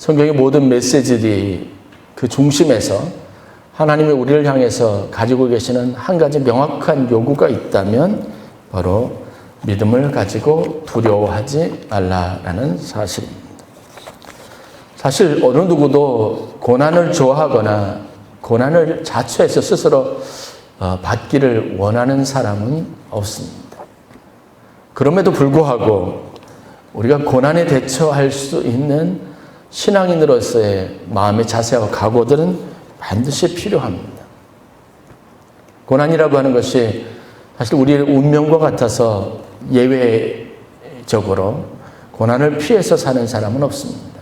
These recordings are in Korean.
성경의 모든 메시지들이 그 중심에서 하나님이 우리를 향해서 가지고 계시는 한 가지 명확한 요구가 있다면 바로 믿음을 가지고 두려워하지 말라라는 사실입니다. 사실 어느 누구도 고난을 좋아하거나 고난을 자처해서 스스로 받기를 원하는 사람은 없습니다. 그럼에도 불구하고 우리가 고난에 대처할 수 있는 신앙인으로서의 마음의 자세와 각오들은 반드시 필요합니다. 고난이라고 하는 것이 사실 우리의 운명과 같아서 예외적으로 고난을 피해서 사는 사람은 없습니다.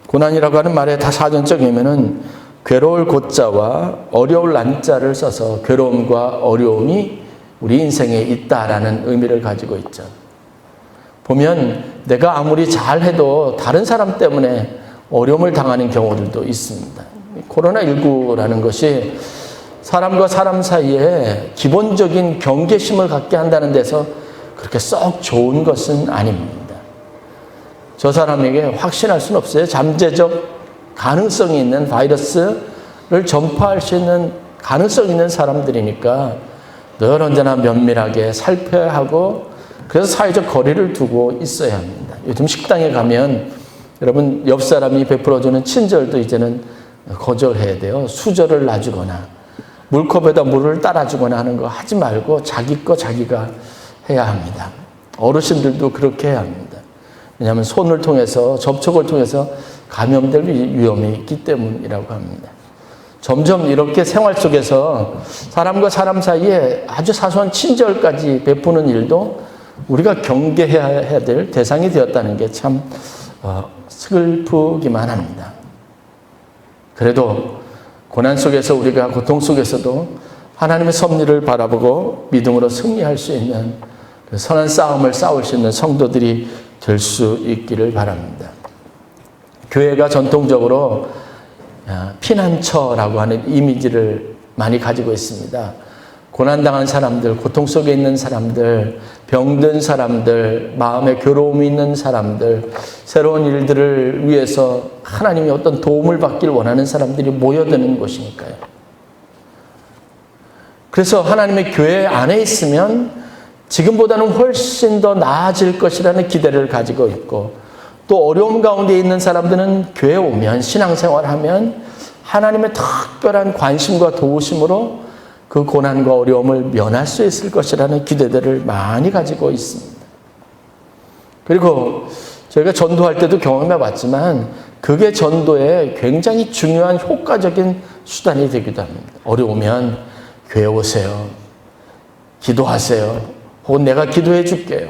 고난이라고 하는 말의 다 사전적 의미는 괴로울 고자와 어려울 난자를 써서 괴로움과 어려움이 우리 인생에 있다라는 의미를 가지고 있죠. 보면 내가 아무리 잘해도 다른 사람 때문에 어려움을 당하는 경우들도 있습니다. 코로나19라는 것이 사람과 사람 사이에 기본적인 경계심을 갖게 한다는 데서 그렇게 썩 좋은 것은 아닙니다. 저 사람에게 확신할 수는 없어요. 잠재적 가능성이 있는 바이러스를 전파할 수 있는 가능성이 있는 사람들이니까 늘 언제나 면밀하게 살펴야 하고 그래서 사회적 거리를 두고 있어야 합니다. 요즘 식당에 가면 여러분 옆 사람이 베풀어주는 친절도 이제는 거절해야 돼요. 수저를 놔주거나 물컵에다 물을 따라주거나 하는 거 하지 말고 자기 거 자기가 해야 합니다. 어르신들도 그렇게 해야 합니다. 왜냐하면 손을 통해서 접촉을 통해서 감염될 위험이 있기 때문이라고 합니다. 점점 이렇게 생활 속에서 사람과 사람 사이에 아주 사소한 친절까지 베푸는 일도 우리가 경계해야 될 대상이 되었다는 게 참 슬프기만 합니다. 그래도 고난 속에서 우리가 고통 속에서도 하나님의 섭리를 바라보고 믿음으로 승리할 수 있는 그 선한 싸움을 싸울 수 있는 성도들이 될 수 있기를 바랍니다. 교회가 전통적으로 피난처라고 하는 이미지를 많이 가지고 있습니다. 고난당한 사람들, 고통 속에 있는 사람들, 병든 사람들, 마음에 괴로움이 있는 사람들, 새로운 일들을 위해서 하나님이 어떤 도움을 받길 원하는 사람들이 모여드는 곳이니까요. 그래서 하나님의 교회 안에 있으면 지금보다는 훨씬 더 나아질 것이라는 기대를 가지고 있고 또 어려움 가운데 있는 사람들은 교회에 오면 신앙생활하면 하나님의 특별한 관심과 도우심으로 그 고난과 어려움을 면할 수 있을 것이라는 기대들을 많이 가지고 있습니다. 그리고 저희가 전도할 때도 경험해 봤지만 그게 전도에 굉장히 중요한 효과적인 수단이 되기도 합니다. 어려우면 교회 오세요. 기도하세요. 혹은 내가 기도해 줄게요.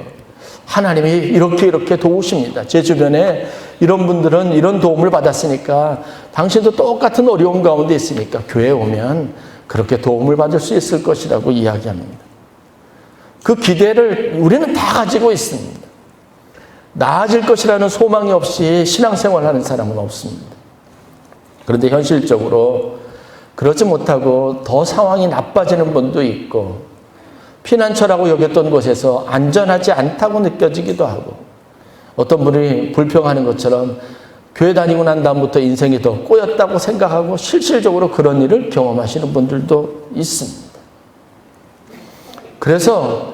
하나님이 이렇게 도우십니다. 제 주변에 이런 분들은 이런 도움을 받았으니까 당신도 똑같은 어려움 가운데 있으니까 교회에 오면 그렇게 도움을 받을 수 있을 것이라고 이야기합니다. 그 기대를 우리는 다 가지고 있습니다. 나아질 것이라는 소망이 없이 신앙생활하는 사람은 없습니다. 그런데 현실적으로 그러지 못하고 더 상황이 나빠지는 분도 있고 피난처라고 여겼던 곳에서 안전하지 않다고 느껴지기도 하고 어떤 분이 불평하는 것처럼 교회 다니고 난 다음부터 인생이 더 꼬였다고 생각하고 실질적으로 그런 일을 경험하시는 분들도 있습니다. 그래서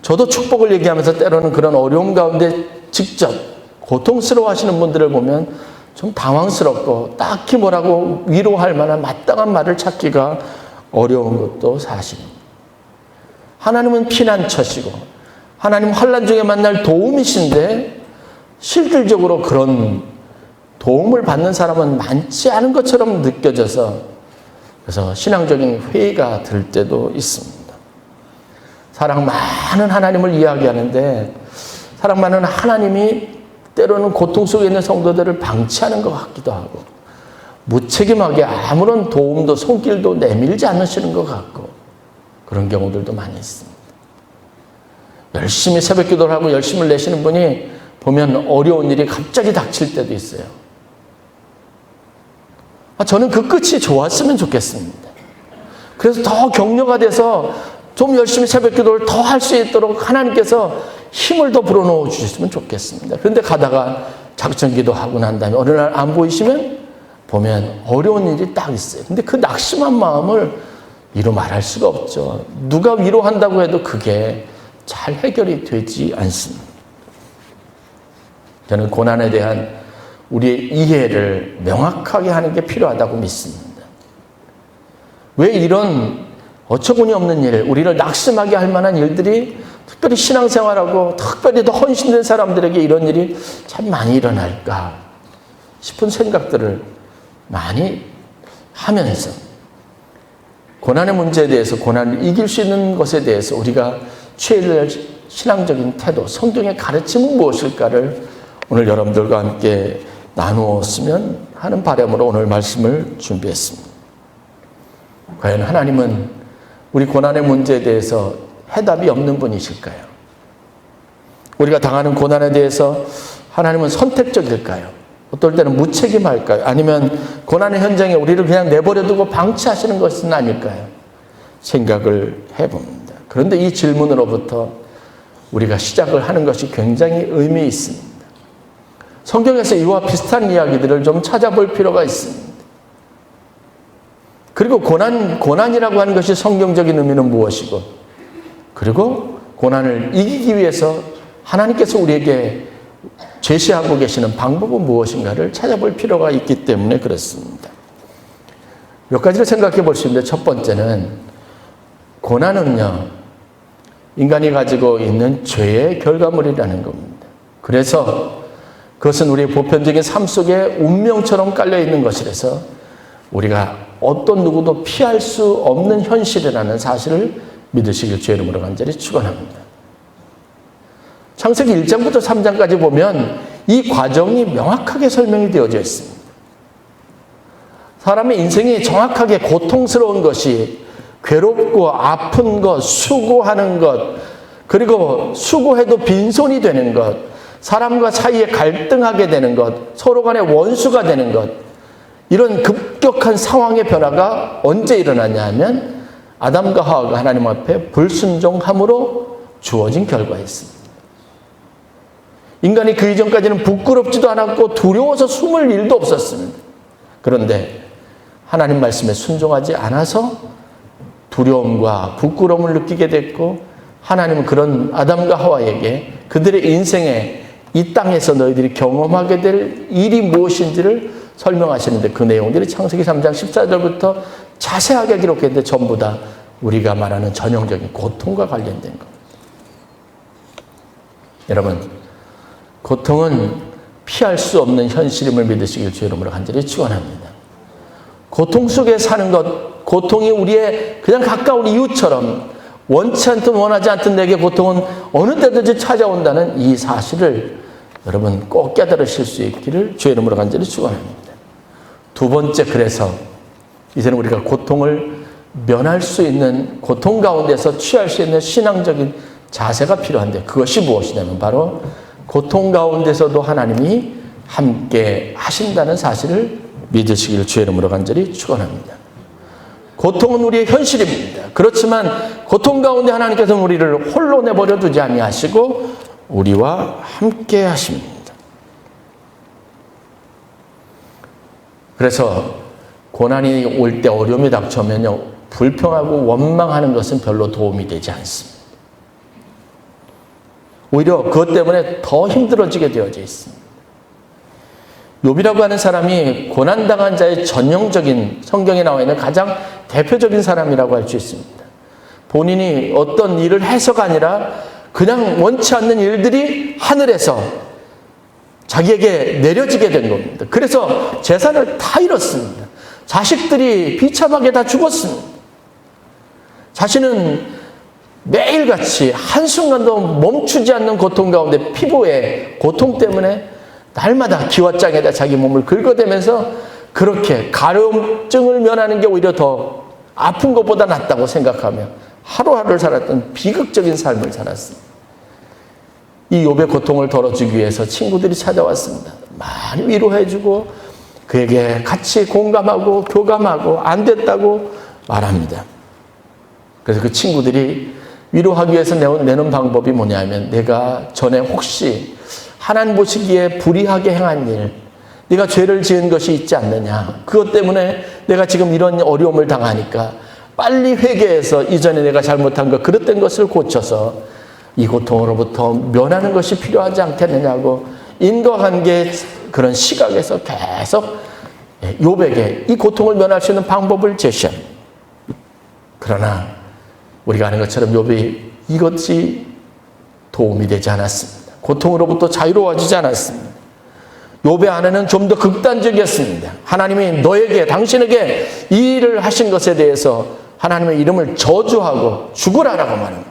저도 축복을 얘기하면서 때로는 그런 어려움 가운데 직접 고통스러워 하시는 분들을 보면 좀 당황스럽고 딱히 뭐라고 위로할 만한 마땅한 말을 찾기가 어려운 것도 사실입니다. 하나님은 피난처시고 하나님 환난 중에 만날 도움이신데 실질적으로 그런 도움을 받는 사람은 많지 않은 것처럼 느껴져서 그래서 신앙적인 회의가 들 때도 있습니다. 사랑 많은 하나님을 이야기하는데 사랑 많은 하나님이 때로는 고통 속에 있는 성도들을 방치하는 것 같기도 하고 무책임하게 아무런 도움도 손길도 내밀지 않으시는 것 같고 그런 경우들도 많이 있습니다. 열심히 새벽 기도를 하고 열심을 내시는 분이 보면 어려운 일이 갑자기 닥칠 때도 있어요. 저는 그 끝이 좋았으면 좋겠습니다. 그래서 더 격려가 돼서 좀 열심히 새벽 기도를 더 할 수 있도록 하나님께서 힘을 더 불어넣어 주셨으면 좋겠습니다. 그런데 가다가 작전기도 하고 난 다음에 어느 날 안 보이시면 보면 어려운 일이 딱 있어요. 근데 그 낙심한 마음을 이루 말할 수가 없죠. 누가 위로한다고 해도 그게 잘 해결이 되지 않습니다. 저는 고난에 대한 우리의 이해를 명확하게 하는 게 필요하다고 믿습니다. 왜 이런 어처구니 없는 일, 우리를 낙심하게 할 만한 일들이 특별히 신앙생활하고 특별히 더 헌신된 사람들에게 이런 일이 참 많이 일어날까 싶은 생각들을 많이 하면서 고난의 문제에 대해서, 고난을 이길 수 있는 것에 대해서 우리가 취해야 할 신앙적인 태도, 성경의 가르침은 무엇일까를 오늘 여러분들과 함께 나누었으면 하는 바람으로 오늘 말씀을 준비했습니다. 과연 하나님은 우리 고난의 문제에 대해서 해답이 없는 분이실까요? 우리가 당하는 고난에 대해서 하나님은 선택적일까요? 어떨 때는 무책임할까요? 아니면 고난의 현장에 우리를 그냥 내버려두고 방치하시는 것은 아닐까요? 생각을 해봅니다. 그런데 이 질문으로부터 우리가 시작을 하는 것이 굉장히 의미 있습니다. 성경에서 이와 비슷한 이야기들을 좀 찾아볼 필요가 있습니다. 그리고 고난이라고 하는 것이 성경적인 의미는 무엇이고, 그리고 고난을 이기기 위해서 하나님께서 우리에게 제시하고 계시는 방법은 무엇인가를 찾아볼 필요가 있기 때문에 그렇습니다. 몇 가지를 생각해 볼 수 있는데, 첫 번째는 고난은요, 인간이 가지고 있는 죄의 결과물이라는 겁니다. 그래서 그것은 우리의 보편적인 삶 속에 운명처럼 깔려 있는 것이라서 우리가 어떤 누구도 피할 수 없는 현실이라는 사실을 믿으시길 주의 이름으로 간절히 축원합니다. 창세기 1장부터 3장까지 보면 이 과정이 명확하게 설명이 되어져 있습니다. 사람의 인생이 정확하게 고통스러운 것이 괴롭고 아픈 것, 수고하는 것, 그리고 수고해도 빈손이 되는 것, 사람과 사이에 갈등하게 되는 것, 서로 간에 원수가 되는 것, 이런 급격한 상황의 변화가 언제 일어나냐 하면 아담과 하와가 하나님 앞에 불순종함으로 주어진 결과였습니다. 인간이 그 이전까지는 부끄럽지도 않았고 두려워서 숨을 일도 없었습니다. 그런데 하나님 말씀에 순종하지 않아서 두려움과 부끄러움을 느끼게 됐고, 하나님은 그런 아담과 하와에게 그들의 인생에 이 땅에서 너희들이 경험하게 될 일이 무엇인지를 설명하시는데, 그 내용들이 창세기 3장 14절부터 자세하게 기록했는데 전부 다 우리가 말하는 전형적인 고통과 관련된 겁니다. 여러분, 고통은 피할 수 없는 현실임을 믿으시길 주의 이름으로 간절히 축원합니다. 고통 속에 사는 것, 고통이 우리의 그냥 가까운 이웃처럼 원치 않든 원하지 않든 내게 고통은 어느 때든지 찾아온다는 이 사실을 여러분 꼭 깨달으실 수 있기를 주의 이름으로 간절히 축원합니다. 두 번째, 그래서 이제는 우리가 고통을 면할 수 있는, 고통 가운데서 취할 수 있는 신앙적인 자세가 필요한데, 그것이 무엇이냐면 바로 고통 가운데서도 하나님이 함께 하신다는 사실을 믿으시기를 주의 이름으로 간절히 축원합니다. 고통은 우리의 현실입니다. 그렇지만 고통 가운데 하나님께서는 우리를 홀로 내버려 두지 아니하시고 우리와 함께 하십니다. 그래서 고난이 올 때, 어려움이 닥쳐오면요, 불평하고 원망하는 것은 별로 도움이 되지 않습니다. 오히려 그것 때문에 더 힘들어지게 되어져 있습니다. 욥이라고 하는 사람이 고난당한 자의 전형적인, 성경에 나와 있는 가장 대표적인 사람이라고 할 수 있습니다. 본인이 어떤 일을 해서가 아니라 그냥 원치 않는 일들이 하늘에서 자기에게 내려지게 된 겁니다. 그래서 재산을 다 잃었습니다. 자식들이 비참하게 다 죽었습니다. 자신은 매일같이 한순간도 멈추지 않는 고통 가운데, 피부의 고통 때문에 날마다 기왓장에다 자기 몸을 긁어대면서 그렇게 가려움증을 면하는 게 오히려 더 아픈 것보다 낫다고 생각하며 하루하루를 살았던 비극적인 삶을 살았습니다. 이 욥의 고통을 덜어주기 위해서 친구들이 찾아왔습니다. 많이 위로해주고 그에게 같이 공감하고 교감하고 안 됐다고 말합니다. 그래서 그 친구들이 위로하기 위해서 내는 방법이 뭐냐면, 내가 전에 혹시 하나님 보시기에 불의하게 행한 일, 네가 죄를 지은 것이 있지 않느냐. 그것 때문에 내가 지금 이런 어려움을 당하니까 빨리 회개해서 이전에 내가 잘못한 것, 그릇된 것을 고쳐서 이 고통으로부터 면하는 것이 필요하지 않겠느냐고 인과관계의 그런 시각에서 계속 욥에게 이 고통을 면할 수 있는 방법을 제시합니다. 그러나 우리가 아는 것처럼 욥이 이것이 도움이 되지 않았습니다. 고통으로부터 자유로워지지 않았습니다. 욥의 아내는 좀 더 극단적이었습니다. 하나님이 너에게, 당신에게 이 일을 하신 것에 대해서 하나님의 이름을 저주하고 죽으라라고 말합니다.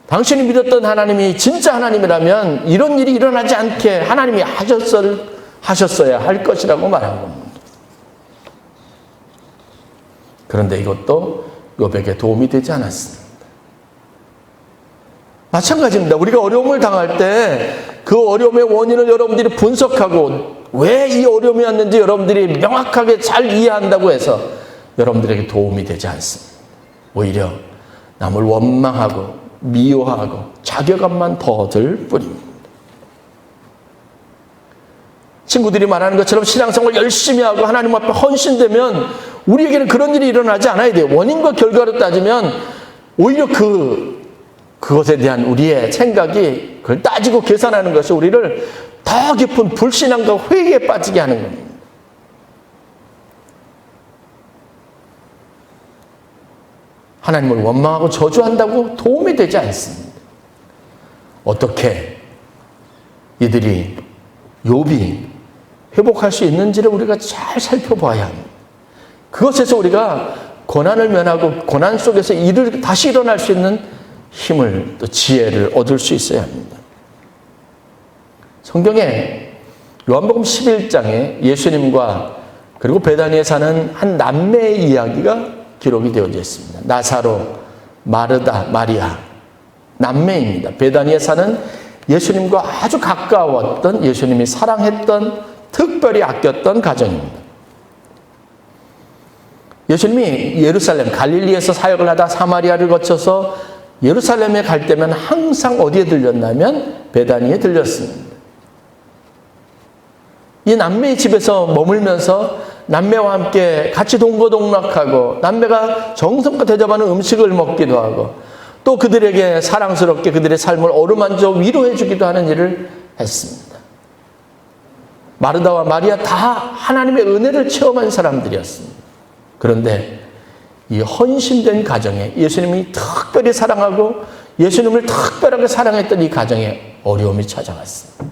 당신이 믿었던 하나님이 진짜 하나님이라면 이런 일이 일어나지 않게 하나님이 하셨어야 할 것이라고 말한 겁니다. 그런데 이것도 욥에게 도움이 되지 않았습니다. 마찬가지입니다. 우리가 어려움을 당할 때 그 어려움의 원인을 여러분들이 분석하고 왜 이 어려움이 왔는지 여러분들이 명확하게 잘 이해한다고 해서 여러분들에게 도움이 되지 않습니다. 오히려 남을 원망하고 미워하고 자괴감만 더 얻을 뿐입니다. 친구들이 말하는 것처럼 신앙생활 열심히 하고 하나님 앞에 헌신되면 우리에게는 그런 일이 일어나지 않아야 돼요. 원인과 결과로 따지면 오히려 그것에 대한 우리의 생각이 그걸 따지고 계산하는 것이 우리를 더 깊은 불신앙과 회의에 빠지게 하는 겁니다. 하나님을 원망하고 저주한다고 도움이 되지 않습니다. 어떻게 이들이 욥이 회복할 수 있는지를 우리가 잘 살펴봐야 합니다. 그것에서 우리가 고난을 면하고 고난 속에서 다시 일어날 수 있는 힘을 또 지혜를 얻을 수 있어야 합니다. 성경에 요한복음 11장에 예수님과 그리고 베다니에 사는 한 남매의 이야기가 기록이 되어져 있습니다. 나사로, 마르다, 마리아 남매입니다. 베다니에 사는 예수님과 아주 가까웠던, 예수님이 사랑했던, 특별히 아꼈던 가정입니다. 예수님이 예루살렘, 갈릴리에서 사역을 하다 사마리아를 거쳐서 예루살렘에 갈 때면 항상 어디에 들렸냐면 베다니에 들렸습니다. 이 남매의 집에서 머물면서 남매와 함께 같이 동거동락하고 남매가 정성껏 대접하는 음식을 먹기도 하고 또 그들에게 사랑스럽게 그들의 삶을 어루만져 위로해 주기도 하는 일을 했습니다. 마르다와 마리아 다 하나님의 은혜를 체험한 사람들이었습니다. 그런데 이 헌신된 가정에 예수님이 특별히 사랑하고 예수님을 특별하게 사랑했던 이 가정에 어려움이 찾아왔습니다.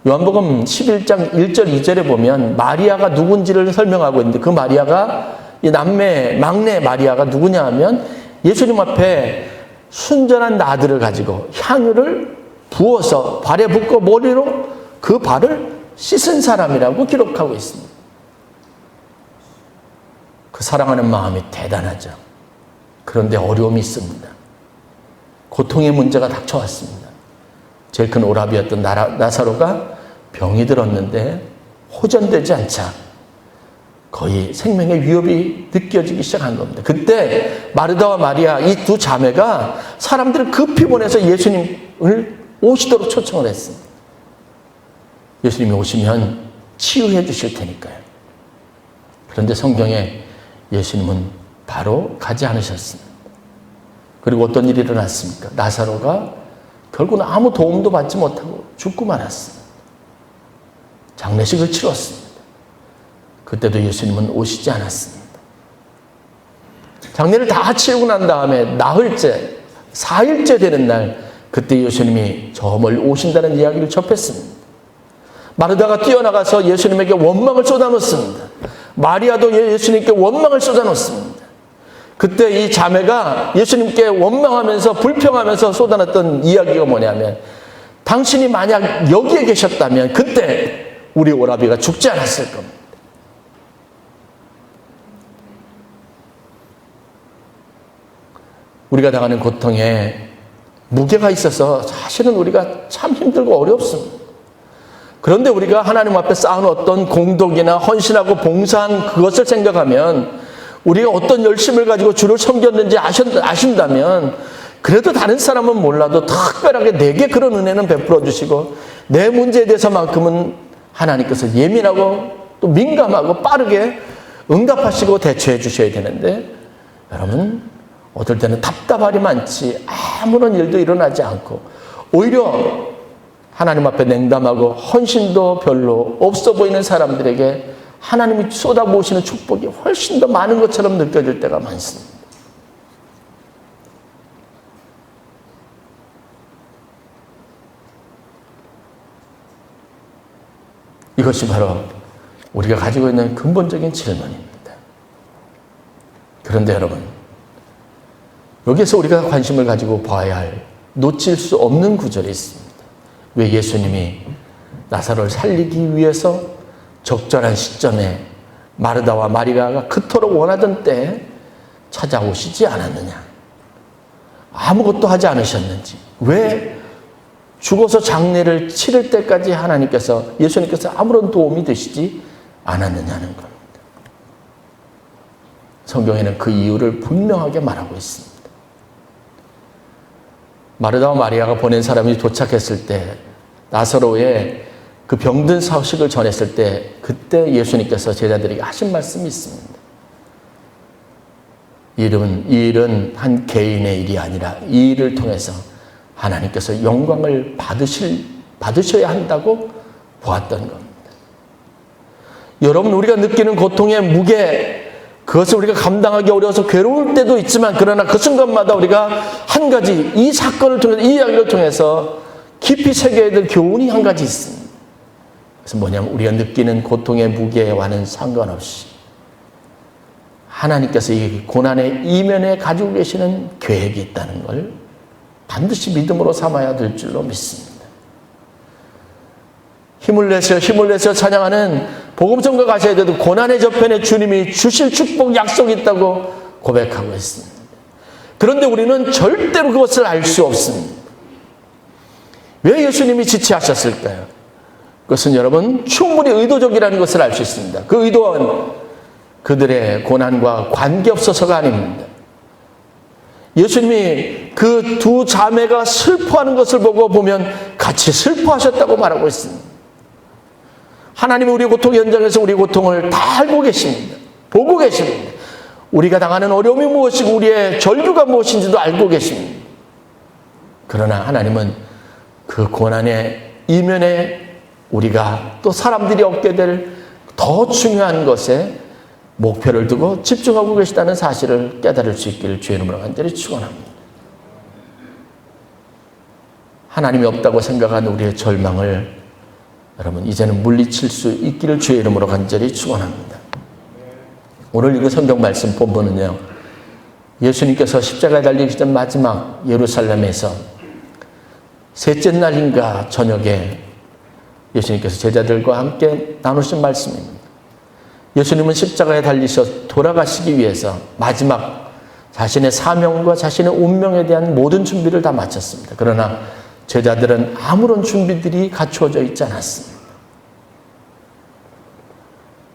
요한복음 11장 1절 2절에 보면 마리아가 누군지를 설명하고 있는데 그 마리아가 이 막내 마리아가 누구냐 하면 예수님 앞에 순전한 나들을 가지고 향유를 부어서 발에 붓고 머리로 그 발을 씻은 사람이라고 기록하고 있습니다. 그 사랑하는 마음이 대단하죠. 그런데 어려움이 있습니다. 고통의 문제가 닥쳐왔습니다. 제일 큰 오라비였던 나사로가 병이 들었는데 호전되지 않자 거의 생명의 위협이 느껴지기 시작한 겁니다. 그때 마르다와 마리아 이 두 자매가 사람들을 급히 보내서 예수님을 오시도록 초청을 했습니다. 예수님이 오시면 치유해 주실 테니까요. 그런데 성경에 예수님은 바로 가지 않으셨습니다. 그리고 어떤 일이 일어났습니까? 나사로가 결국은 아무 도움도 받지 못하고 죽고 말았습니다. 장례식을 치렀습니다. 그때도 예수님은 오시지 않았습니다. 장례를 다 치르고 난 다음에 나흘째, 4일째 되는 날 그때 예수님이 저 멀리 오신다는 이야기를 접했습니다. 마르다가 뛰어나가서 예수님에게 원망을 쏟아놓습니다. 마리아도 예수님께 원망을 쏟아놓습니다. 그때 이 자매가 예수님께 원망하면서 불평하면서 쏟아놨던 이야기가 뭐냐면 당신이 만약 여기에 계셨다면 그때 우리 오라비가 죽지 않았을 겁니다. 우리가 당하는 고통에 무게가 있어서 사실은 우리가 참 힘들고 어렵습니다. 그런데 우리가 하나님 앞에 쌓은 어떤 공덕이나 헌신하고 봉사한 그것을 생각하면 우리가 어떤 열심을 가지고 주를 섬겼는지 아신다면 그래도 다른 사람은 몰라도 특별하게 내게 그런 은혜는 베풀어 주시고 내 문제에 대해서만큼은 하나님께서 예민하고 또 민감하고 빠르게 응답하시고 대처해 주셔야 되는데, 여러분 어떨 때는 답답하리 많지 아무런 일도 일어나지 않고 오히려 하나님 앞에 냉담하고 헌신도 별로 없어 보이는 사람들에게 하나님이 쏟아부으시는 축복이 훨씬 더 많은 것처럼 느껴질 때가 많습니다. 이것이 바로 우리가 가지고 있는 근본적인 질문입니다. 그런데 여러분, 여기에서 우리가 관심을 가지고 봐야 할, 놓칠 수 없는 구절이 있습니다. 왜 예수님이 나사로를 살리기 위해서 적절한 시점에 마르다와 마리아가 그토록 원하던 때에 찾아오시지 않았느냐? 아무것도 하지 않으셨는지, 왜 죽어서 장례를 치를 때까지 예수님께서 아무런 도움이 되시지 않았느냐는 겁니다. 성경에는 그 이유를 분명하게 말하고 있습니다. 마르다와 마리아가 보낸 사람이 도착했을 때, 나사로의 그 병든 소식을 전했을 때, 그때 예수님께서 제자들에게 하신 말씀이 있습니다. 이 일은 한 개인의 일이 아니라 이 일을 통해서 하나님께서 영광을 받으셔야 한다고 보았던 겁니다. 여러분, 우리가 느끼는 고통의 무게, 그것을 우리가 감당하기 어려워서 괴로울 때도 있지만, 그러나 그 순간마다 우리가 한 가지, 이 사건을 통해서, 이 이야기를 통해서 깊이 새겨야 될 교훈이 한 가지 있습니다. 그래서 뭐냐면, 우리가 느끼는 고통의 무게와는 상관없이 하나님께서 이 고난의 이면에 가지고 계시는 계획이 있다는 걸 반드시 믿음으로 삼아야 될 줄로 믿습니다. 힘을 내서 찬양하는 복음성가 가셔야 돼도 고난의 저편에 주님이 주실 축복 약속이 있다고 고백하고 있습니다. 그런데 우리는 절대로 그것을 알 수 없습니다. 왜 예수님이 지체하셨을까요? 그것은 여러분 충분히 의도적이라는 것을 알 수 있습니다. 그 의도는 그들의 고난과 관계없어서가 아닙니다. 예수님이 그 두 자매가 슬퍼하는 것을 보면 같이 슬퍼하셨다고 말하고 있습니다. 하나님은 우리 고통 현장에서 우리 고통을 다 알고 계십니다. 보고 계십니다. 우리가 당하는 어려움이 무엇이고 우리의 절규가 무엇인지도 알고 계십니다. 그러나 하나님은 그 고난의 이면에 우리가 또 사람들이 얻게 될 더 중요한 것에 목표를 두고 집중하고 계시다는 사실을 깨달을 수 있기를 주의 이름으로 간절히 축원합니다. 하나님이 없다고 생각한 우리의 절망을 여러분 이제는 물리칠 수 있기를 주의 이름으로 간절히 축원합니다. 오늘 읽은 성경 말씀 본문은요, 예수님께서 십자가에 달리기 전 마지막 예루살렘에서 셋째 날인가 저녁에 예수님께서 제자들과 함께 나누신 말씀입니다. 예수님은 십자가에 달리셔 돌아가시기 위해서 마지막 자신의 사명과 자신의 운명에 대한 모든 준비를 다 마쳤습니다. 그러나 제자들은 아무런 준비들이 갖추어져 있지 않았습니다.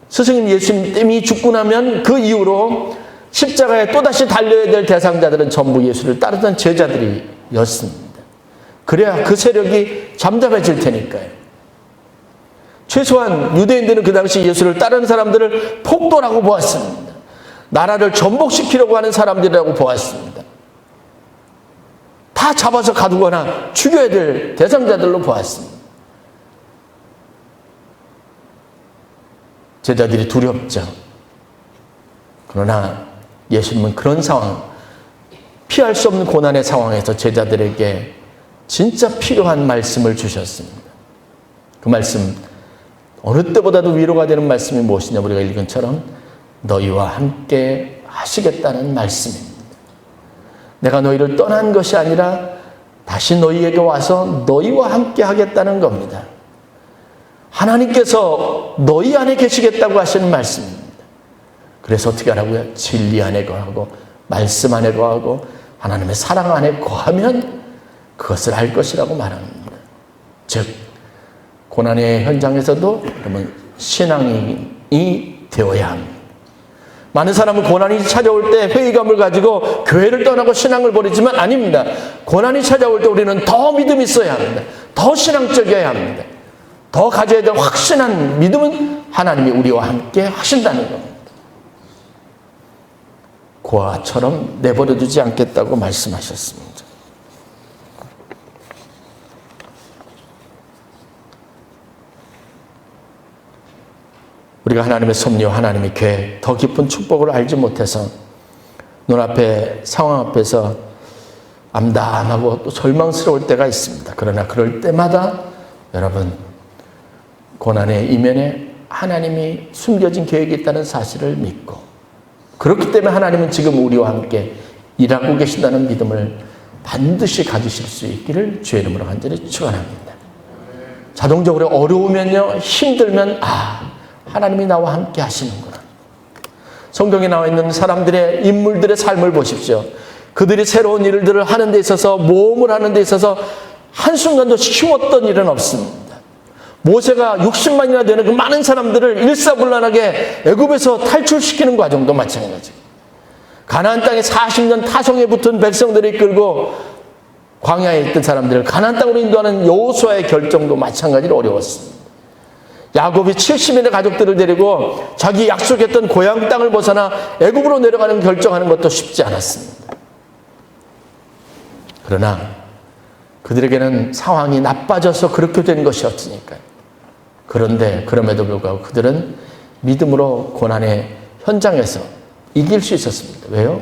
스승님 예수님이 죽고 나면 그 이후로 십자가에 또다시 달려야 될 대상자들은 전부 예수를 따르던 제자들이었습니다. 그래야 그 세력이 잠잠해질 테니까요. 최소한 유대인들은 그 당시 예수를 따르는 사람들을 폭도라고 보았습니다. 나라를 전복시키려고 하는 사람들이라고 보았습니다. 다 잡아서 가두거나 죽여야 될 대상자들로 보았습니다. 제자들이 두렵죠. 그러나 예수님은 그런 상황, 피할 수 없는 고난의 상황에서 제자들에게 진짜 필요한 말씀을 주셨습니다. 그 말씀, 어느 때보다도 위로가 되는 말씀이 무엇이냐, 우리가 읽은 처럼 너희와 함께 하시겠다는 말씀입니다. 내가 너희를 떠난 것이 아니라 다시 너희에게 와서 너희와 함께 하겠다는 겁니다. 하나님께서 너희 안에 계시겠다고 하시는 말씀입니다. 그래서 어떻게 하라고요? 진리 안에 거하고 말씀 안에 거하고 하나님의 사랑 안에 거하면 그것을 알 것이라고 말합니다. 즉 고난의 현장에서도 그러면 신앙이 되어야 합니다. 많은 사람은 고난이 찾아올 때 회의감을 가지고 교회를 떠나고 신앙을 버리지만 아닙니다. 고난이 찾아올 때 우리는 더 믿음이 있어야 합니다. 더 신앙적이어야 합니다. 더 가져야 될 확신한 믿음은 하나님이 우리와 함께 하신다는 겁니다. 고아처럼 내버려두지 않겠다고 말씀하셨습니다. 우리가 하나님의 섭리와 하나님의 계획, 더 깊은 축복을 알지 못해서 눈앞에 상황 앞에서 암담하고 또 절망스러울 때가 있습니다. 그러나 그럴 때마다 여러분 고난의 이면에 하나님이 숨겨진 계획이 있다는 사실을 믿고 그렇기 때문에 하나님은 지금 우리와 함께 일하고 계신다는 믿음을 반드시 가지실 수 있기를 주의 이름으로 간절히 축원합니다. 자동적으로 어려우면요, 힘들면 하나님이 나와 함께 하시는구나. 성경에 나와 있는 사람들의 인물들의 삶을 보십시오. 그들이 새로운 일들을 하는 데 있어서 모험을 하는 데 있어서 한순간도 쉬웠던 일은 없습니다. 모세가 60만이나 되는 그 많은 사람들을 일사불란하게 애굽에서 탈출시키는 과정도 마찬가지고 가나안 땅에 40년 타성에 붙은 백성들을 이끌고 광야에 있던 사람들을 가나안 땅으로 인도하는 여호수아의 결정도 마찬가지로 어려웠습니다. 야곱이 70인의 가족들을 데리고 자기 약속했던 고향 땅을 벗어나 애굽으로 내려가는 결정하는 것도 쉽지 않았습니다. 그러나 그들에게는 상황이 나빠져서 그렇게 된 것이 없으니까요. 그런데 그럼에도 불구하고 그들은 믿음으로 고난의 현장에서 이길 수 있었습니다. 왜요?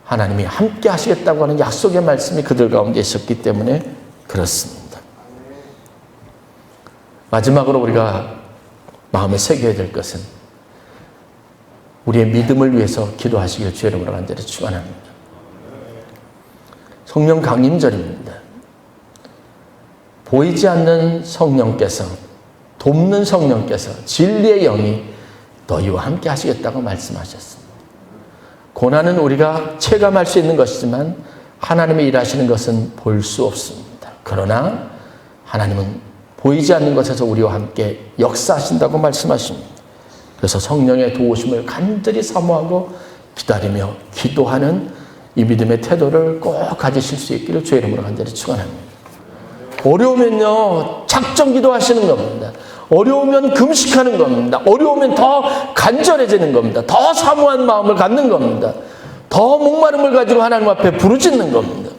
하나님이 함께 하시겠다고 하는 약속의 말씀이 그들 가운데 있었기 때문에 그렇습니다. 마지막으로 우리가 마음에 새겨야 될 것은 우리의 믿음을 위해서 기도하시길 주의 이름으로 간절히 축원합니다. 성령 강림절입니다. 보이지 않는 성령께서, 돕는 성령께서, 진리의 영이 너희와 함께 하시겠다고 말씀하셨습니다. 고난은 우리가 체감할 수 있는 것이지만 하나님이 일하시는 것은 볼 수 없습니다. 그러나 하나님은 보이지 않는 것에서 우리와 함께 역사하신다고 말씀하십니다. 그래서 성령의 도우심을 간절히 사모하고 기다리며 기도하는 이 믿음의 태도를 꼭 가지실 수 있기를 주의 이름으로 간절히 축원합니다. 어려우면요, 작정 기도하시는 겁니다. 어려우면 금식하는 겁니다. 어려우면 더 간절해지는 겁니다. 더 사모한 마음을 갖는 겁니다. 더 목마름을 가지고 하나님 앞에 부르짖는 겁니다.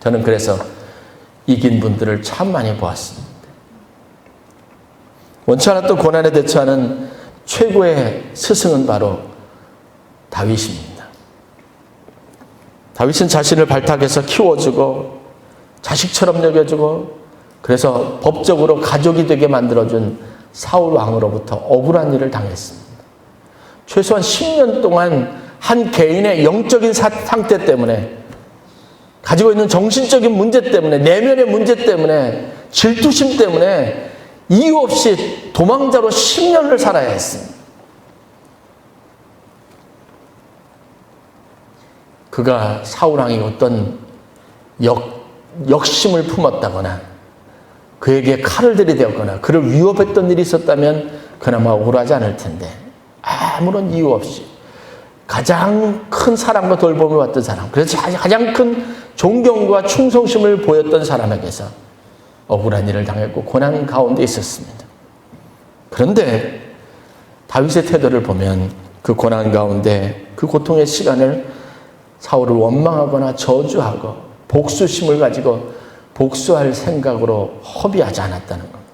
저는 그래서 이긴 분들을 참 많이 보았습니다. 원치 않았던 고난에 대처하는 최고의 스승은 바로 다윗입니다. 다윗은 자신을 발탁해서 키워주고 자식처럼 여겨주고 그래서 법적으로 가족이 되게 만들어준 사울 왕으로부터 억울한 일을 당했습니다. 최소한 10년 동안 한 개인의 영적인 상태 때문에 가지고 있는 정신적인 문제 때문에 내면의 문제 때문에 질투심 때문에 이유 없이 도망자로 10년을 살아야 했습니다. 그가 사울왕이 어떤 역심을 품었다거나 그에게 칼을 들이대었거나 그를 위협했던 일이 있었다면 그나마 억울하지 않을 텐데 아무런 이유 없이 가장 큰 사랑과 돌봄을 받던 사람, 그래서 가장 큰 존경과 충성심을 보였던 사람에게서 억울한 일을 당했고 고난 가운데 있었습니다. 그런데 다윗의 태도를 보면 그 고난 가운데 그 고통의 시간을 사울을 원망하거나 저주하고 복수심을 가지고 복수할 생각으로 허비하지 않았다는 겁니다.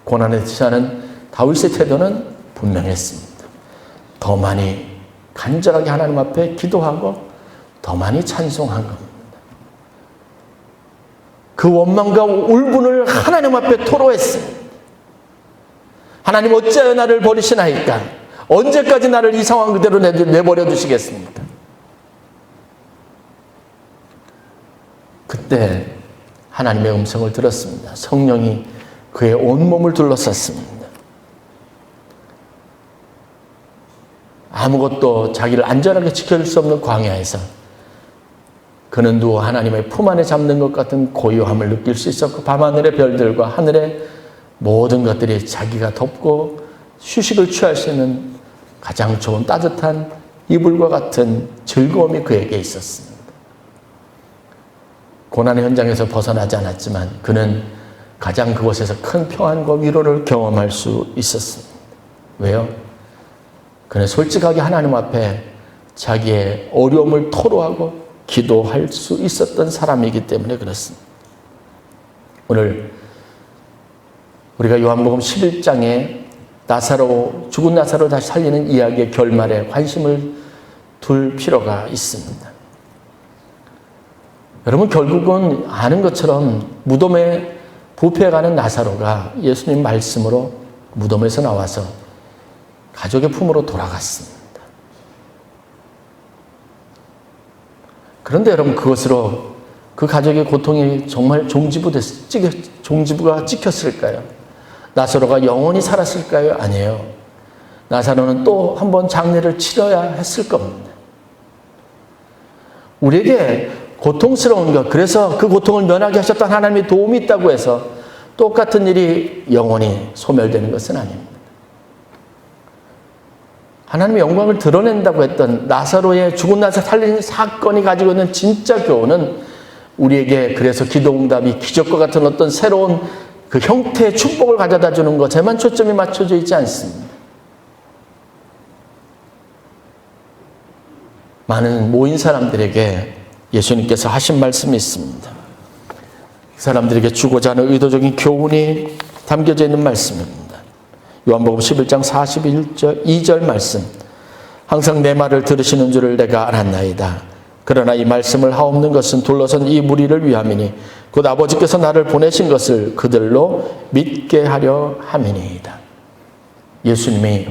고난에 대처하는 다윗의 태도는 분명했습니다. 더 많이 간절하게 하나님 앞에 기도하고 더 많이 찬송한 겁니다. 그 원망과 울분을 하나님 앞에 토로했습니다. 하나님 어찌하여 나를 버리시나이까? 언제까지 나를 이 상황 그대로 내버려 두시겠습니까? 그때 하나님의 음성을 들었습니다. 성령이 그의 온몸을 둘러쌌습니다. 아무것도 자기를 안전하게 지켜줄 수 없는 광야에서 그는 누워 하나님의 품 안에 잡는 것 같은 고요함을 느낄 수 있었고 밤하늘의 별들과 하늘의 모든 것들이 자기가 덮고 휴식을 취할 수 있는 가장 좋은 따뜻한 이불과 같은 즐거움이 그에게 있었습니다. 고난의 현장에서 벗어나지 않았지만 그는 가장 그곳에서 큰 평안과 위로를 경험할 수 있었습니다. 왜요? 그는 솔직하게 하나님 앞에 자기의 어려움을 토로하고 기도할 수 있었던 사람이기 때문에 그렇습니다. 오늘 우리가 요한복음 11장에 죽은 나사로 다시 살리는 이야기의 결말에 관심을 둘 필요가 있습니다. 여러분, 결국은 아는 것처럼 무덤에 부패해가는 나사로가 예수님 말씀으로 무덤에서 나와서 가족의 품으로 돌아갔습니다. 그런데 여러분, 그것으로 그 가족의 고통이 정말 종지부가 찍혔을까요? 나사로가 영원히 살았을까요? 아니에요. 나사로는 또 한 번 장례를 치러야 했을 겁니다. 우리에게 고통스러운 것, 그래서 그 고통을 면하게 하셨던 하나님의 도움이 있다고 해서 똑같은 일이 영원히 소멸되는 것은 아닙니다. 하나님의 영광을 드러낸다고 했던 나사로의 죽은 나사로 살린 사건이 가지고 있는 진짜 교훈은 우리에게 그래서 기도응답이 기적과 같은 어떤 새로운 그 형태의 축복을 가져다 주는 것에만 초점이 맞춰져 있지 않습니다. 많은 모인 사람들에게 예수님께서 하신 말씀이 있습니다. 그 사람들에게 주고자 하는 의도적인 교훈이 담겨져 있는 말씀입니다. 요한복음 11장 41절 2절 말씀. 항상 내 말을 들으시는 줄을 내가 알았나이다. 그러나 이 말씀을 하옵는 것은 둘러선 이 무리를 위함이니 곧 아버지께서 나를 보내신 것을 그들로 믿게 하려 함이니이다. 예수님이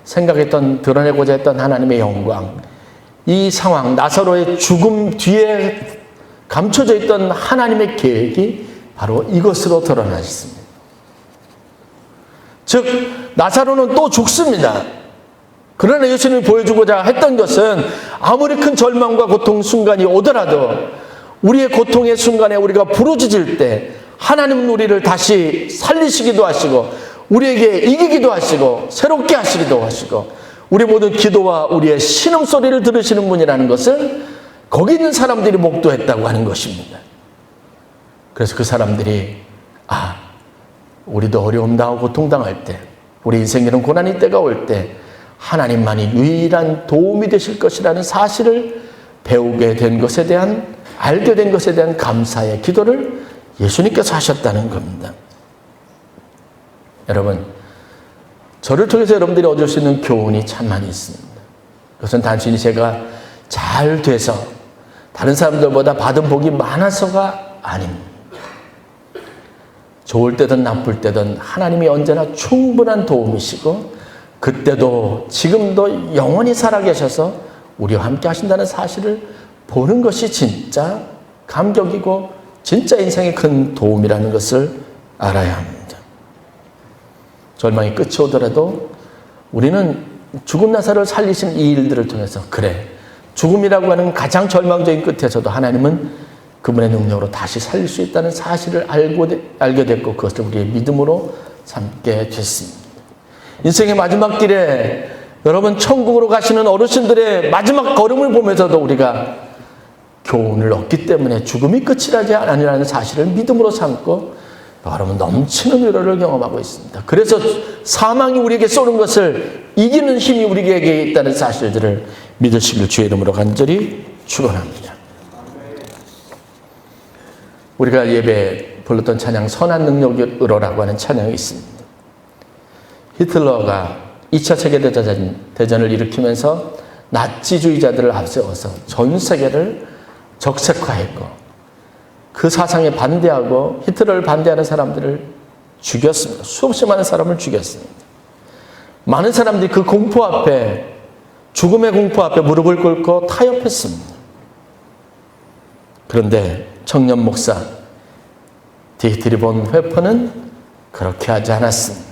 생각했던, 드러내고자 했던 하나님의 영광, 이 상황, 나사로의 죽음 뒤에 감춰져 있던 하나님의 계획이 바로 이것으로 드러나셨습니다. 즉, 나사로는 또 죽습니다. 그러나 예수님이 보여주고자 했던 것은 아무리 큰 절망과 고통 순간이 오더라도 우리의 고통의 순간에 우리가 부르짖을 때 하나님은 우리를 다시 살리시기도 하시고 우리에게 이기기도 하시고 새롭게 하시기도 하시고 우리 모든 기도와 우리의 신음소리를 들으시는 분이라는 것을 거기 있는 사람들이 목도했다고 하는 것입니다. 그래서 그 사람들이 우리도 어려움 당하고 고통당할 때, 우리 인생에는 고난의 때가 올 때 하나님만이 유일한 도움이 되실 것이라는 사실을 배우게 된 것에 대한, 알게 된 것에 대한 감사의 기도를 예수님께서 하셨다는 겁니다. 여러분, 저를 통해서 여러분들이 얻을 수 있는 교훈이 참 많이 있습니다. 그것은 단순히 제가 잘 돼서 다른 사람들보다 받은 복이 많아서가 아닙니다. 좋을 때든 나쁠 때든 하나님이 언제나 충분한 도움이시고 그때도 지금도 영원히 살아계셔서 우리와 함께 하신다는 사실을 보는 것이 진짜 감격이고 진짜 인생의 큰 도움이라는 것을 알아야 합니다. 절망이 끝이 오더라도 우리는 죽은 나사로를 살리신 이 일들을 통해서 그래, 죽음이라고 하는 가장 절망적인 끝에서도 하나님은 그분의 능력으로 다시 살릴 수 있다는 사실을 알게 됐고 그것을 우리의 믿음으로 삼게 됐습니다. 인생의 마지막 길에 여러분 천국으로 가시는 어르신들의 마지막 걸음을 보면서도 우리가 교훈을 얻기 때문에 죽음이 끝이라지 아니라는 사실을 믿음으로 삼고 여러분 넘치는 위로를 경험하고 있습니다. 그래서 사망이 우리에게 쏘는 것을 이기는 힘이 우리에게 있다는 사실들을 믿으시길 주의 이름으로 간절히 축원합니다. 우리가 예배에 불렀던 찬양 선한 능력으로라고 하는 찬양이 있습니다. 히틀러가 2차 세계대전을 일으키면서 나치주의자들을 앞세워서 전 세계를 적색화했고 그 사상에 반대하고 히틀러를 반대하는 사람들을 죽였습니다. 수없이 많은 사람을 죽였습니다. 많은 사람들이 그 공포 앞에, 죽음의 공포 앞에 무릎을 꿇고 타협했습니다. 그런데 청년 목사 디히트리 본 회퍼는 그렇게 하지 않았습니다.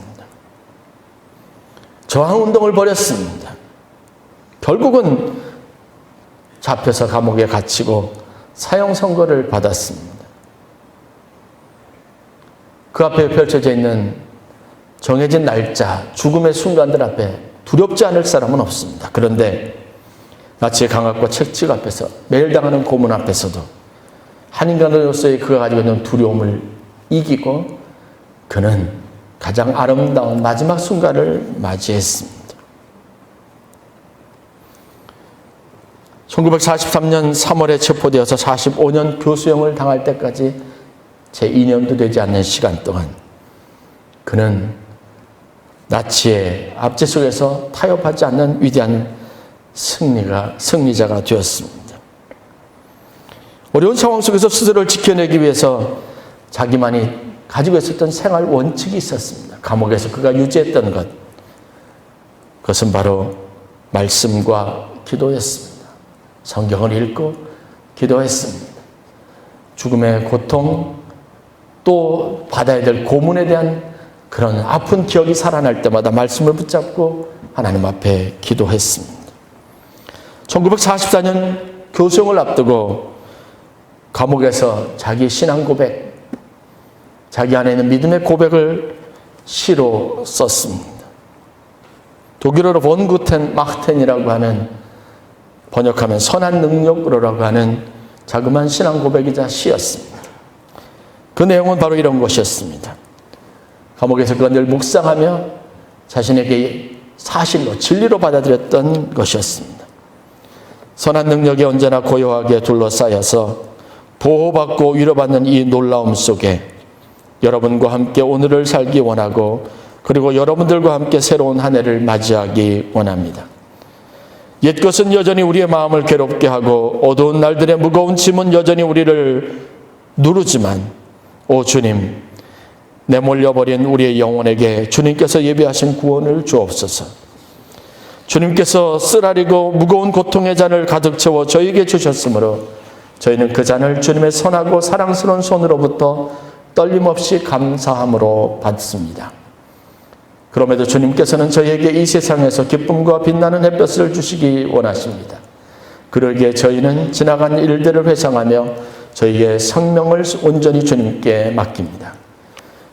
저항운동을 벌였습니다. 결국은 잡혀서 감옥에 갇히고 사형 선고를 받았습니다. 그 앞에 펼쳐져 있는 정해진 날짜, 죽음의 순간들 앞에 두렵지 않을 사람은 없습니다. 그런데 나치의 강압과 채찍 앞에서, 매일 당하는 고문 앞에서도 한 인간으로서의 그가 가지고 있는 두려움을 이기고 그는 가장 아름다운 마지막 순간을 맞이했습니다. 1943년 3월에 체포되어서 45년 교수형을 당할 때까지 제 2년도 되지 않는 시간 동안 그는 나치의 압제 속에서 타협하지 않는 위대한 승리자가 되었습니다. 어려운 상황 속에서 스스로를 지켜내기 위해서 자기만이 가지고 있었던 생활 원칙이 있었습니다. 감옥에서 그가 유지했던 것, 그것은 바로 말씀과 기도였습니다. 성경을 읽고 기도했습니다. 죽음의 고통, 또 받아야 될 고문에 대한 그런 아픈 기억이 살아날 때마다 말씀을 붙잡고 하나님 앞에 기도했습니다. 1944년 교수형을 앞두고 감옥에서 자기 신앙 고백, 자기 안에 있는 믿음의 고백을 시로 썼습니다. 독일어로 본구텐 마흐텐이라고 하는, 번역하면 선한 능력으로라고 하는 자그마한 신앙 고백이자 시였습니다. 그 내용은 바로 이런 것이었습니다. 감옥에서 그가 늘 묵상하며 자신에게 사실로 진리로 받아들였던 것이었습니다. 선한 능력이 언제나 고요하게 둘러싸여서 보호받고 위로받는 이 놀라움 속에 여러분과 함께 오늘을 살기 원하고, 그리고 여러분들과 함께 새로운 한 해를 맞이하기 원합니다. 옛것은 여전히 우리의 마음을 괴롭게 하고 어두운 날들의 무거운 짐은 여전히 우리를 누르지만, 오 주님, 내몰려버린 우리의 영혼에게 주님께서 예비하신 구원을 주옵소서. 주님께서 쓰라리고 무거운 고통의 잔을 가득 채워 저에게 주셨으므로 저희는 그 잔을 주님의 선하고 사랑스러운 손으로부터 떨림없이 감사함으로 받습니다. 그럼에도 주님께서는 저희에게 이 세상에서 기쁨과 빛나는 햇볕을 주시기 원하십니다. 그러기에 저희는 지나간 일들을 회상하며 저희의 생명을 온전히 주님께 맡깁니다.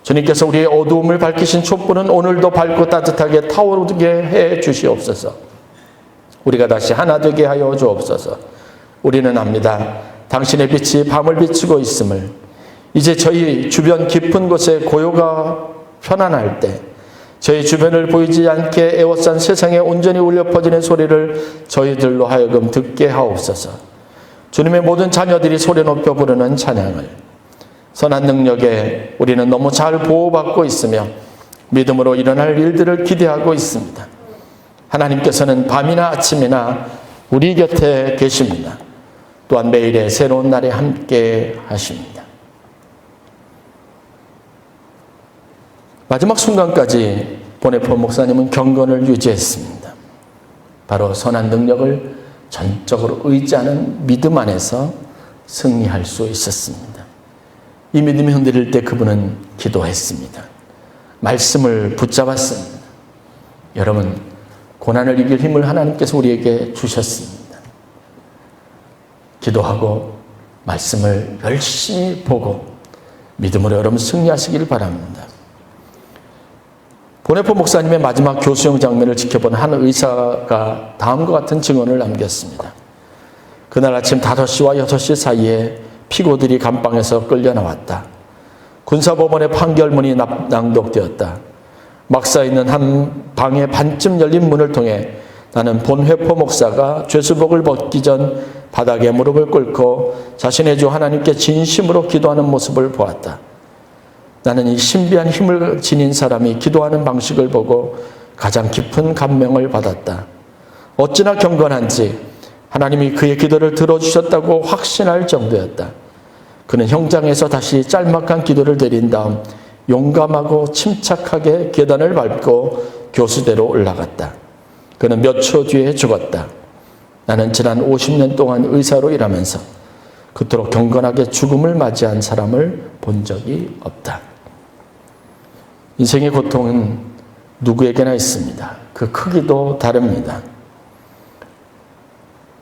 주님께서 우리의 어두움을 밝히신 촛불은 오늘도 밝고 따뜻하게 타오르게 해 주시옵소서. 우리가 다시 하나 되게 하여 주옵소서. 우리는 압니다. 당신의 빛이 밤을 비추고 있음을. 이제 저희 주변 깊은 곳에 고요가 편안할 때 저희 주변을 보이지 않게 에워싼 세상에 온전히 울려 퍼지는 소리를 저희들로 하여금 듣게 하옵소서. 주님의 모든 자녀들이 소리 높여 부르는 찬양을, 선한 능력에 우리는 너무 잘 보호받고 있으며 믿음으로 일어날 일들을 기대하고 있습니다. 하나님께서는 밤이나 아침이나 우리 곁에 계십니다. 또한 매일의 새로운 날에 함께 하십니다. 마지막 순간까지 보네포 목사님은 경건을 유지했습니다. 바로 선한 능력을 전적으로 의지하는 믿음 안에서 승리할 수 있었습니다. 이 믿음이 흔들릴 때 그분은 기도했습니다. 말씀을 붙잡았습니다. 여러분, 고난을 이길 힘을 하나님께서 우리에게 주셨습니다. 기도하고 말씀을 열심히 보고 믿음으로 여러분 승리하시길 바랍니다. 보네포 목사님의 마지막 교수형 장면을 지켜본 한 의사가 다음과 같은 증언을 남겼습니다. 그날 아침 5시와 6시 사이에 피고들이 감방에서 끌려 나왔다. 군사법원의 판결문이 낭독되었다. 막사 있는 한 방의 반쯤 열린 문을 통해 나는 본회포 목사가 죄수복을 벗기 전 바닥에 무릎을 꿇고 자신의 주 하나님께 진심으로 기도하는 모습을 보았다. 나는 이 신비한 힘을 지닌 사람이 기도하는 방식을 보고 가장 깊은 감명을 받았다. 어찌나 경건한지 하나님이 그의 기도를 들어주셨다고 확신할 정도였다. 그는 형장에서 다시 짤막한 기도를 드린 다음 용감하고 침착하게 계단을 밟고 교수대로 올라갔다. 그는 몇 초 뒤에 죽었다. 나는 지난 50년 동안 의사로 일하면서 그토록 경건하게 죽음을 맞이한 사람을 본 적이 없다. 인생의 고통은 누구에게나 있습니다. 그 크기도 다릅니다.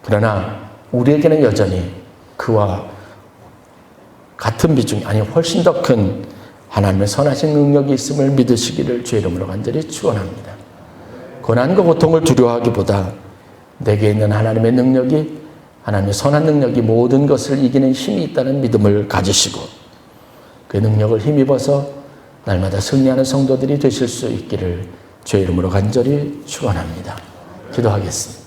그러나 우리에게는 여전히 그와 같은 비중이 아니 훨씬 더 큰 하나님의 선하신 능력이 있음을 믿으시기를 주의 이름으로 간절히 축원합니다. 고난과 고통을 두려워하기보다 내게 있는 하나님의 능력이, 하나님의 선한 능력이 모든 것을 이기는 힘이 있다는 믿음을 가지시고 그 능력을 힘입어서 날마다 승리하는 성도들이 되실 수 있기를 주의 이름으로 간절히 축원합니다. 기도하겠습니다.